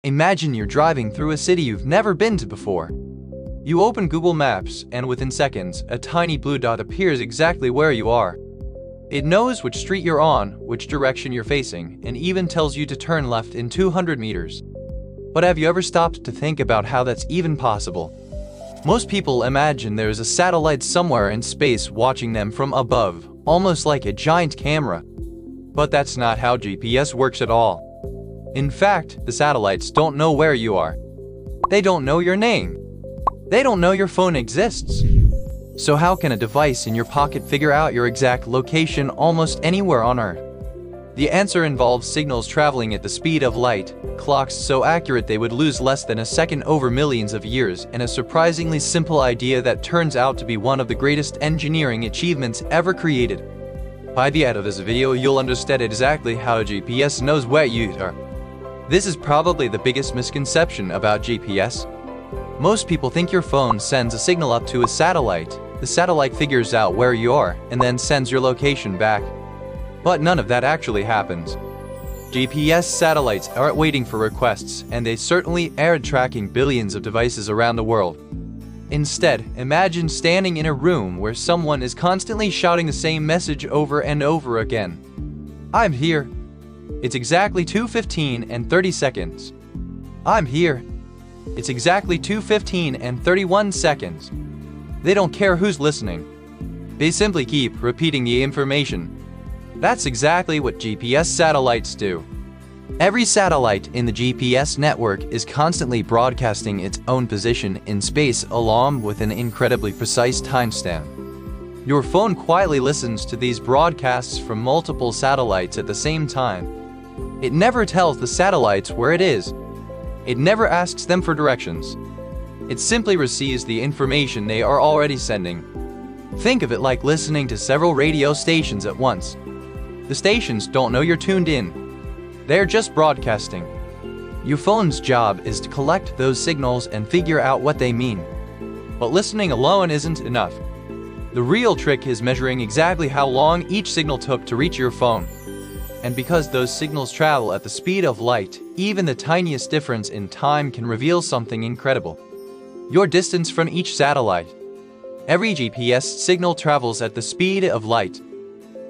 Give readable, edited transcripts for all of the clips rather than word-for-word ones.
Imagine you're driving through a city you've never been to before. You open Google Maps, and within seconds, a tiny blue dot appears exactly where you are. It knows which street you're on, which direction you're facing, and even tells you to turn left in 200 meters. But have you ever stopped to think about how that's even possible? Most people imagine there's a satellite somewhere in space watching them from above, almost like a giant camera. But that's not how GPS works at all. In fact, the satellites don't know where you are. They don't know your name. They don't know your phone exists. So how can a device in your pocket figure out your exact location almost anywhere on Earth? The answer involves signals traveling at the speed of light, clocks so accurate they would lose less than a second over millions of years, and a surprisingly simple idea that turns out to be one of the greatest engineering achievements ever created. By the end of this video, you'll understand exactly how GPS knows where you are. This is probably the biggest misconception about GPS. Most people think your phone sends a signal up to a satellite. The satellite figures out where you are and then sends your location back. But none of that actually happens. GPS satellites aren't waiting for requests, and they certainly aren't tracking billions of devices around the world. Instead, imagine standing in a room where someone is constantly shouting the same message over and over again. I'm here. It's exactly 2:15 and 30 seconds. I'm here. It's exactly 2:15 and 31 seconds. They don't care who's listening. They simply keep repeating the information. That's exactly what GPS satellites do. Every satellite in the GPS network is constantly broadcasting its own position in space along with an incredibly precise timestamp. Your phone quietly listens to these broadcasts from multiple satellites at the same time. It never tells the satellites where it is. It never asks them for directions. It simply receives the information they are already sending. Think of it like listening to several radio stations at once. The stations don't know you're tuned in. They're just broadcasting. Your phone's job is to collect those signals and figure out what they mean. But listening alone isn't enough. The real trick is measuring exactly how long each signal took to reach your phone. And because those signals travel at the speed of light, even the tiniest difference in time can reveal something incredible. Your distance from each satellite. Every GPS signal travels at the speed of light,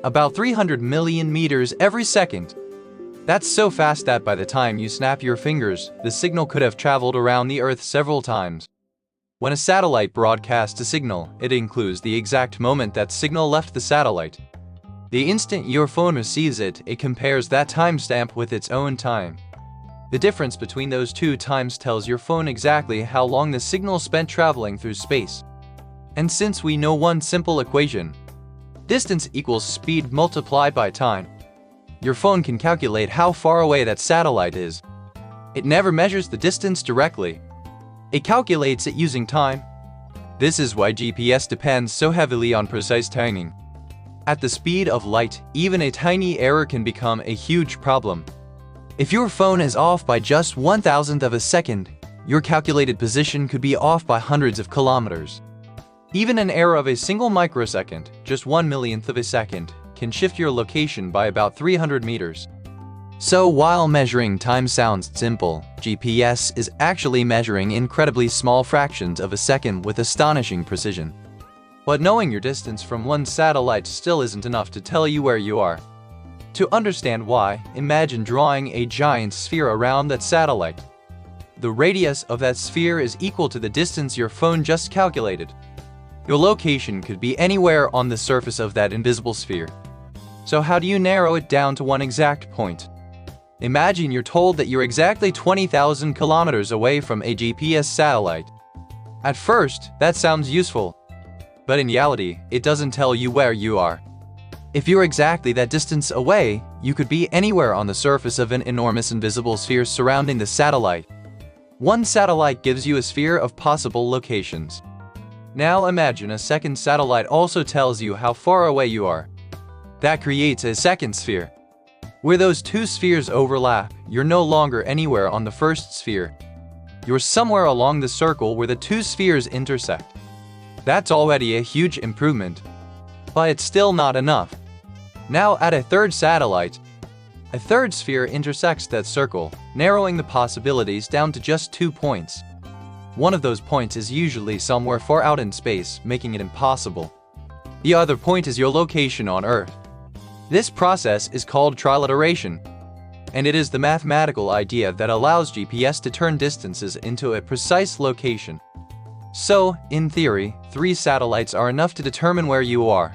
about 300 million meters every second. That's so fast that by the time you snap your fingers, the signal could have traveled around the Earth several times. When a satellite broadcasts a signal, it includes the exact moment that signal left the satellite. The instant your phone receives it, it compares that timestamp with its own time. The difference between those two times tells your phone exactly how long the signal spent traveling through space. And since we know one simple equation, distance equals speed multiplied by time, your phone can calculate how far away that satellite is. It never measures the distance directly. It calculates it using time. This is why GPS depends so heavily on precise timing. At the speed of light, even a tiny error can become a huge problem. If your phone is off by just 1,000th of a second, your calculated position could be off by hundreds of kilometers. Even an error of a single microsecond, just 1/millionth of a second, can shift your location by about 300 meters. So while measuring time sounds simple, GPS is actually measuring incredibly small fractions of a second with astonishing precision. But knowing your distance from one satellite still isn't enough to tell you where you are. To understand why, imagine drawing a giant sphere around that satellite. The radius of that sphere is equal to the distance your phone just calculated. Your location could be anywhere on the surface of that invisible sphere. So how do you narrow it down to one exact point? Imagine you're told that you're exactly 20,000 kilometers away from a GPS satellite. At first, that sounds useful. But in reality, it doesn't tell you where you are. If you're exactly that distance away, you could be anywhere on the surface of an enormous invisible sphere surrounding the satellite. One satellite gives you a sphere of possible locations. Now imagine a second satellite also tells you how far away you are. That creates a second sphere. Where those two spheres overlap, you're no longer anywhere on the first sphere. You're somewhere along the circle where the two spheres intersect. That's already a huge improvement. But it's still not enough. Now add a third satellite. A third sphere intersects that circle, narrowing the possibilities down to just 2 points. One of those points is usually somewhere far out in space, making it impossible. The other point is your location on Earth. This process is called trilateration, and it is the mathematical idea that allows GPS to turn distances into a precise location. So, in theory, 3 satellites are enough to determine where you are.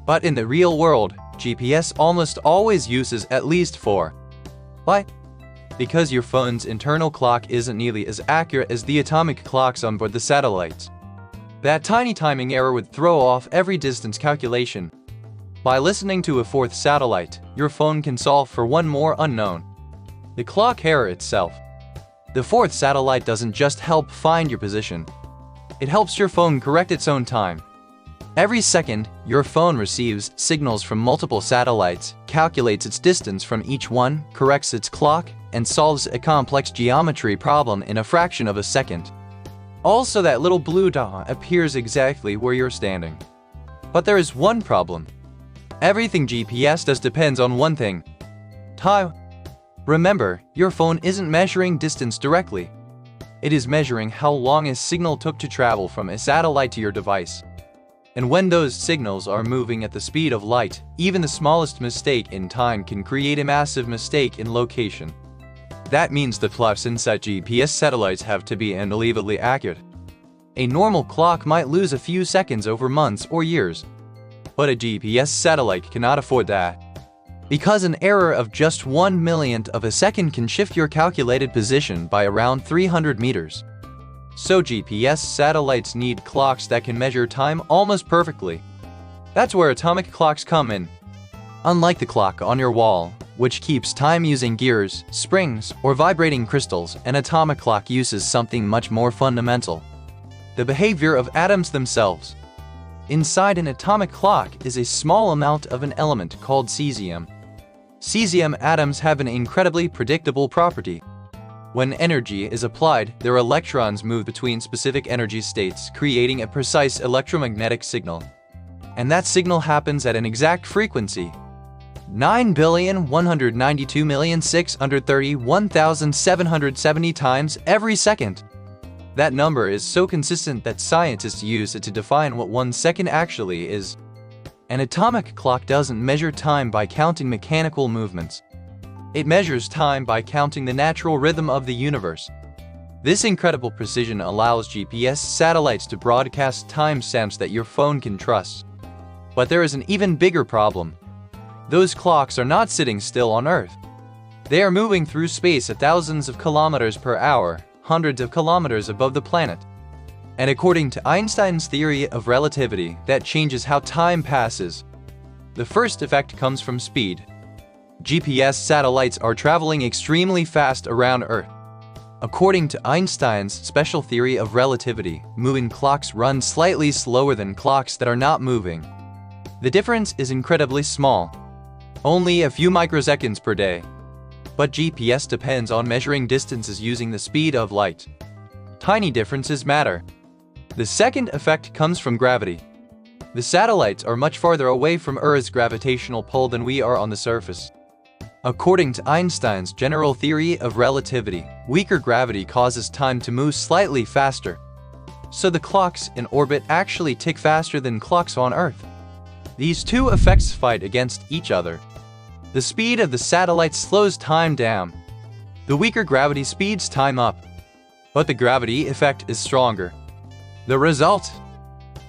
But in the real world, GPS almost always uses at least 4. Why? Because your phone's internal clock isn't nearly as accurate as the atomic clocks on board the satellites. That tiny timing error would throw off every distance calculation. By listening to a 4th satellite, your phone can solve for one more unknown: the clock error itself. The 4th satellite doesn't just help find your position. It helps your phone correct its own time. Every second, your phone receives signals from multiple satellites, calculates its distance from each one, corrects its clock, and solves a complex geometry problem in a fraction of a second. Also, that little blue dot appears exactly where you're standing. But there is one problem. Everything GPS does depends on one thing: time. Remember, your phone isn't measuring distance directly. It is measuring how long a signal took to travel from a satellite to your device. And when those signals are moving at the speed of light, even the smallest mistake in time can create a massive mistake in location. That means the clocks inside GPS satellites have to be unbelievably accurate. A normal clock might lose a few seconds over months or years, but a GPS satellite cannot afford that. Because an error of just 1/1,000,000th of a second can shift your calculated position by around 300 meters. So GPS satellites need clocks that can measure time almost perfectly. That's where atomic clocks come in. Unlike the clock on your wall, which keeps time using gears, springs, or vibrating crystals, an atomic clock uses something much more fundamental: the behavior of atoms themselves. Inside an atomic clock is a small amount of an element called cesium. Cesium atoms have an incredibly predictable property. When energy is applied, their electrons move between specific energy states, creating a precise electromagnetic signal. And that signal happens at an exact frequency: 9,192,631,770 times every second. That number is so consistent that scientists use it to define what 1 second actually is. An atomic clock doesn't measure time by counting mechanical movements. It measures time by counting the natural rhythm of the universe. This incredible precision allows GPS satellites to broadcast timestamps that your phone can trust. But there is an even bigger problem. Those clocks are not sitting still on Earth. They are moving through space at thousands of kilometers per hour, hundreds of kilometers above the planet. And according to Einstein's theory of relativity, that changes how time passes. The first effect comes from speed. GPS satellites are traveling extremely fast around Earth. According to Einstein's special theory of relativity, moving clocks run slightly slower than clocks that are not moving. The difference is incredibly small, only a few microseconds per day. But GPS depends on measuring distances using the speed of light. Tiny differences matter. The second effect comes from gravity. The satellites are much farther away from Earth's gravitational pull than we are on the surface. According to Einstein's general theory of relativity, weaker gravity causes time to move slightly faster. So the clocks in orbit actually tick faster than clocks on Earth. These two effects fight against each other. The speed of the satellites slows time down. The weaker gravity speeds time up. But the gravity effect is stronger. The result?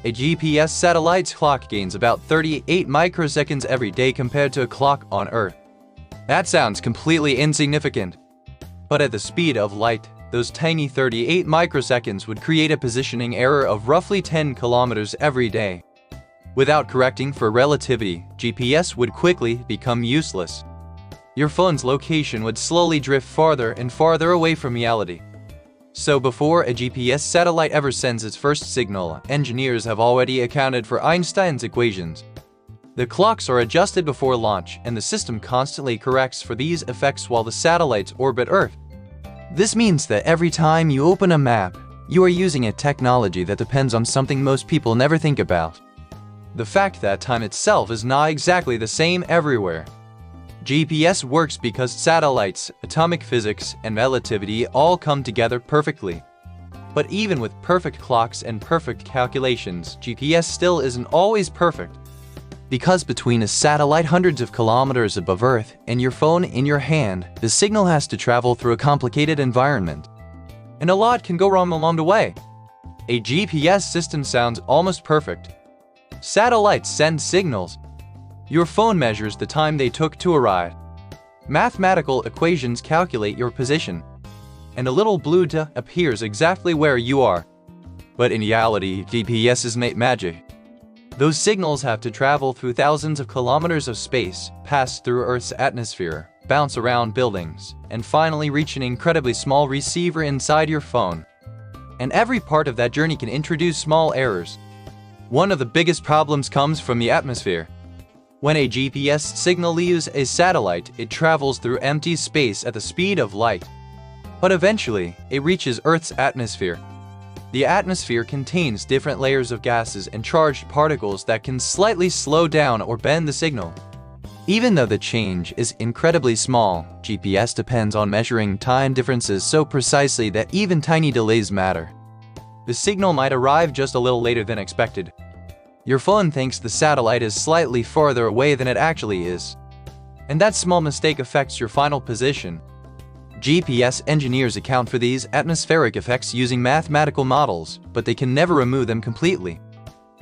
A GPS satellite's clock gains about 38 microseconds every day compared to a clock on Earth. That sounds completely insignificant. But at the speed of light, those tiny 38 microseconds would create a positioning error of roughly 10 kilometers every day. Without correcting for relativity, GPS would quickly become useless. Your phone's location would slowly drift farther and farther away from reality. So before a GPS satellite ever sends its first signal, engineers have already accounted for Einstein's equations. The clocks are adjusted before launch, and the system constantly corrects for these effects while the satellites orbit Earth. This means that every time you open a map, you are using a technology that depends on something most people never think about: the fact that time itself is not exactly the same everywhere. GPS works because satellites, atomic physics, and relativity all come together perfectly. But even with perfect clocks and perfect calculations, GPS still isn't always perfect. Because between a satellite hundreds of kilometers above Earth and your phone in your hand, the signal has to travel through a complicated environment. And a lot can go wrong along the way. A GPS system sounds almost perfect. Satellites send signals. Your phone measures the time they took to arrive. Mathematical equations calculate your position. And a little blue dot appears exactly where you are. But in reality, GPS is magic. Those signals have to travel through thousands of kilometers of space, pass through Earth's atmosphere, bounce around buildings, and finally reach an incredibly small receiver inside your phone. And every part of that journey can introduce small errors. One of the biggest problems comes from the atmosphere. When a GPS signal leaves a satellite, it travels through empty space at the speed of light. But eventually, it reaches Earth's atmosphere. The atmosphere contains different layers of gases and charged particles that can slightly slow down or bend the signal. Even though the change is incredibly small, GPS depends on measuring time differences so precisely that even tiny delays matter. The signal might arrive just a little later than expected. Your phone thinks the satellite is slightly farther away than it actually is. And that small mistake affects your final position. GPS engineers account for these atmospheric effects using mathematical models, but they can never remove them completely.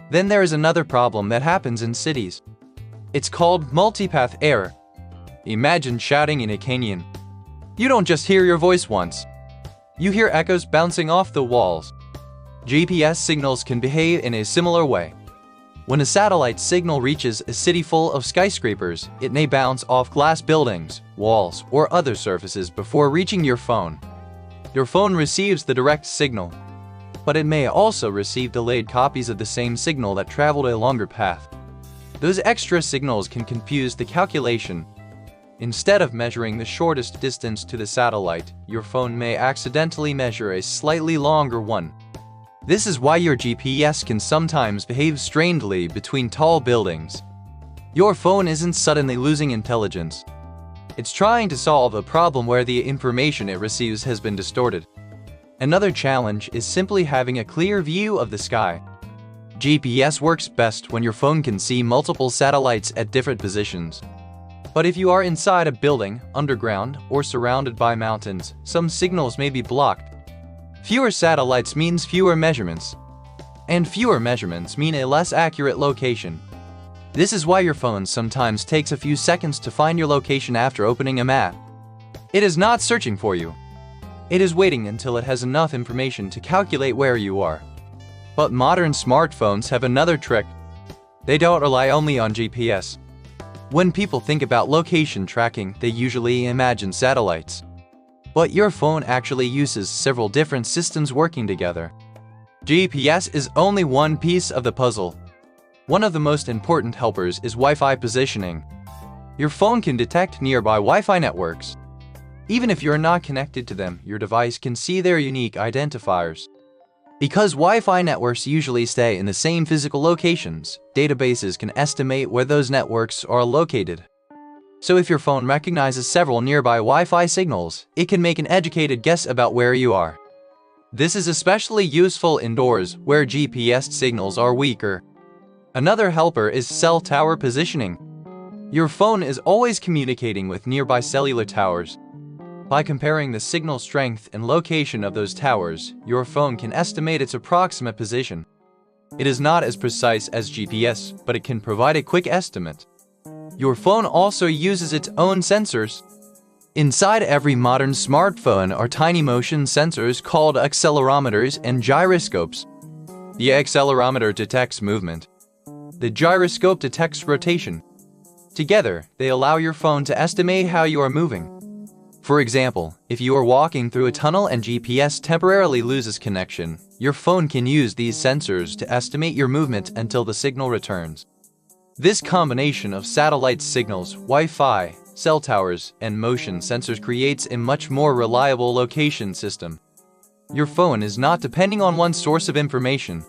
Then there is another problem that happens in cities. It's called multipath error. Imagine shouting in a canyon. You don't just hear your voice once. You hear echoes bouncing off the walls. GPS signals can behave in a similar way. When a satellite signal reaches a city full of skyscrapers, it may bounce off glass buildings, walls, or other surfaces before reaching your phone. Your phone receives the direct signal, but it may also receive delayed copies of the same signal that traveled a longer path. Those extra signals can confuse the calculation. Instead of measuring the shortest distance to the satellite, your phone may accidentally measure a slightly longer one. This is why your GPS can sometimes behave strangely between tall buildings. Your phone isn't suddenly losing intelligence. It's trying to solve a problem where the information it receives has been distorted. Another challenge is simply having a clear view of the sky. GPS works best when your phone can see multiple satellites at different positions. But if you are inside a building, underground, or surrounded by mountains, some signals may be blocked. Fewer satellites means fewer measurements. And fewer measurements mean a less accurate location. This is why your phone sometimes takes a few seconds to find your location after opening a map. It is not searching for you. It is waiting until it has enough information to calculate where you are. But modern smartphones have another trick. They don't rely only on GPS. When people think about location tracking, they usually imagine satellites. But your phone actually uses several different systems working together. GPS is only one piece of the puzzle. One of the most important helpers is Wi-Fi positioning. Your phone can detect nearby Wi-Fi networks. Even if you're not connected to them, your device can see their unique identifiers. Because Wi-Fi networks usually stay in the same physical locations, databases can estimate where those networks are located. So if your phone recognizes several nearby Wi-Fi signals, it can make an educated guess about where you are. This is especially useful indoors, where GPS signals are weaker. Another helper is cell tower positioning. Your phone is always communicating with nearby cellular towers. By comparing the signal strength and location of those towers, your phone can estimate its approximate position. It is not as precise as GPS, but it can provide a quick estimate. Your phone also uses its own sensors. Inside every modern smartphone are tiny motion sensors called accelerometers and gyroscopes. The accelerometer detects movement. The gyroscope detects rotation. Together, they allow your phone to estimate how you are moving. For example, if you are walking through a tunnel and GPS temporarily loses connection, your phone can use these sensors to estimate your movement until the signal returns. This combination of satellite signals, Wi-Fi, cell towers, and motion sensors creates a much more reliable location system. Your phone is not depending on one source of information.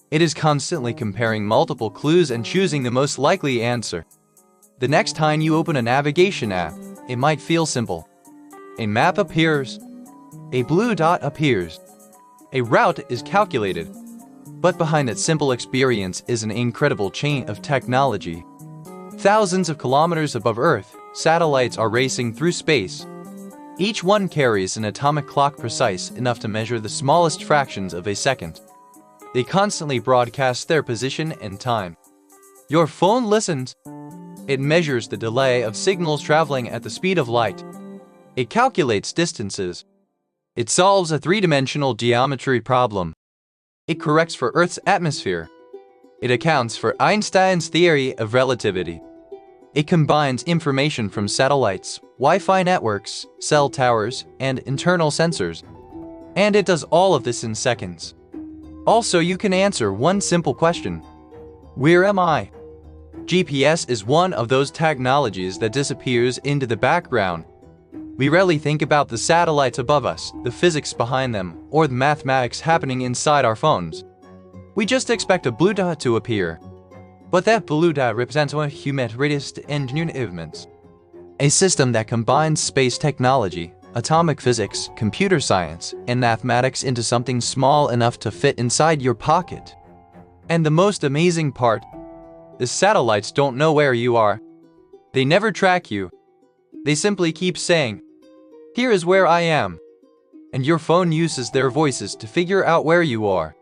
It is constantly comparing multiple clues and choosing the most likely answer. The next time you open a navigation app, it might feel simple. A map appears. A blue dot appears. A route is calculated. But behind that simple experience is an incredible chain of technology. Thousands of kilometers above Earth, satellites are racing through space. Each one carries an atomic clock precise enough to measure the smallest fractions of a second. They constantly broadcast their position and time. Your phone listens. It measures the delay of signals traveling at the speed of light. It calculates distances. It solves a three-dimensional geometry problem. It corrects for Earth's atmosphere. It accounts for Einstein's theory of relativity. It combines information from satellites, Wi-Fi networks, cell towers, and internal sensors. And it does all of this in seconds. Also, you can answer one simple question. Where am I? GPS is one of those technologies that disappears into the background. We rarely think about the satellites above us, the physics behind them, or the mathematics happening inside our phones. We just expect a blue dot to appear. But that blue dot represents one humanist engineering, a system that combines space technology, atomic physics, computer science, and mathematics into something small enough to fit inside your pocket. And the most amazing part, the satellites don't know where you are. They never track you. They simply keep saying, "Here is where I am." And your phone uses their voices to figure out where you are.